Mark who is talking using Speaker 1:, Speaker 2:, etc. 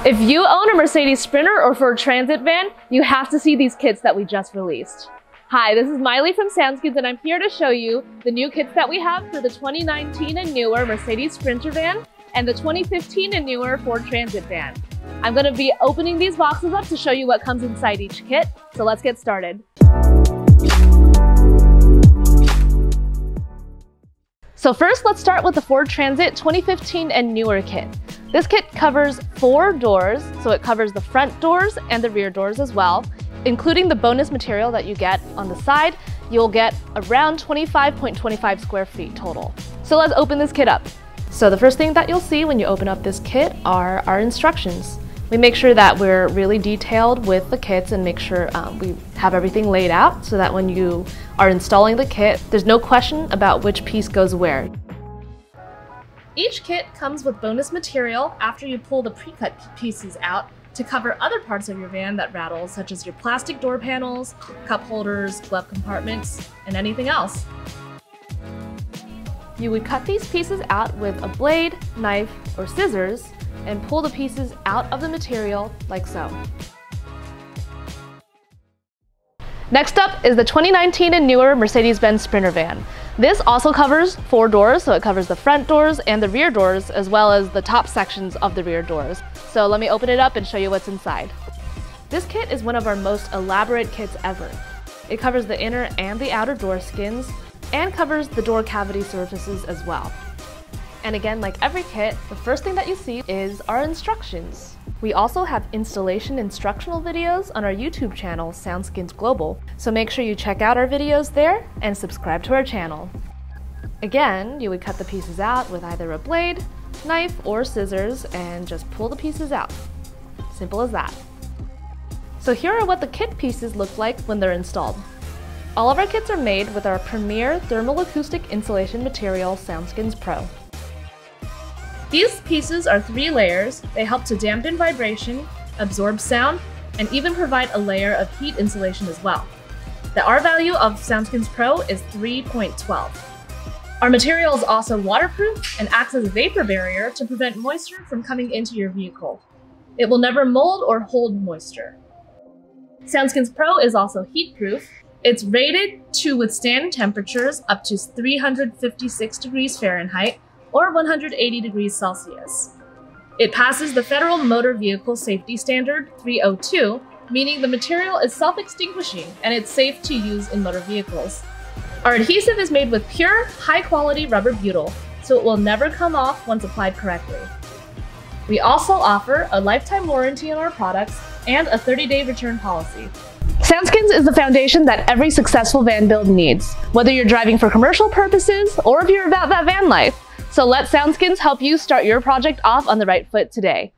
Speaker 1: If you own a Mercedes Sprinter or Ford Transit van, you have to see these kits that we just released. Hi, this is Miley from SoundSkins, and I'm here to show you the new kits that we have for the 2019 and newer Mercedes Sprinter van and the 2015 and newer Ford Transit van. I'm going to be opening these boxes up to show you what comes inside each kit, so let's get started. So first, let's start with the Ford Transit 2015 and newer kit. This kit covers 4 doors, so it covers the front doors and the rear doors as well. Including the bonus material that you get on the side, you'll get around 25.25 square feet total. So let's open this kit up. So the first thing that you'll see when you open up this kit are our instructions. We make sure that we're really detailed with the kits and make sure we have everything laid out so that when you are installing the kit, there's no question about which piece goes where. Each kit comes with bonus material after you pull the pre-cut pieces out to cover other parts of your van that rattle, such as your plastic door panels, cup holders, glove compartments, and anything else. You would cut these pieces out with a blade, knife, or scissors and pull the pieces out of the material like so. Next up is the 2019 and newer Mercedes Benz Sprinter van. This also covers 4 doors, so it covers the front doors and the rear doors, as well as the top sections of the rear doors. So let me open it up and show you what's inside. This kit is one of our most elaborate kits ever. It covers the inner and the outer door skins, and covers the door cavity surfaces as well. And again, like every kit, the first thing that you see is our instructions. We also have installation instructional videos on our YouTube channel, SoundSkins Global, so make sure you check out our videos there and subscribe to our channel. Again, you would cut the pieces out with either a blade, knife, or scissors and just pull the pieces out. Simple as that. So here are what the kit pieces look like when they're installed. All of our kits are made with our premier thermal acoustic insulation material, SoundSkins Pro. These pieces are 3 layers. They help to dampen vibration, absorb sound, and even provide a layer of heat insulation as well. The R value of SoundSkins Pro is 3.12. Our material is also waterproof and acts as a vapor barrier to prevent moisture from coming into your vehicle. It will never mold or hold moisture. SoundSkins Pro is also heat-proof. It's rated to withstand temperatures up to 356 degrees Fahrenheit or 180 degrees Celsius. It passes the Federal Motor Vehicle Safety Standard 302, meaning the material is self-extinguishing and it's safe to use in motor vehicles. Our adhesive is made with pure, high-quality rubber butyl, so it will never come off once applied correctly. We also offer a lifetime warranty on our products and a 30-day return policy. SoundSkins is the foundation that every successful van build needs, whether you're driving for commercial purposes or if you're about that van life. So let SoundSkins help you start your project off on the right foot today.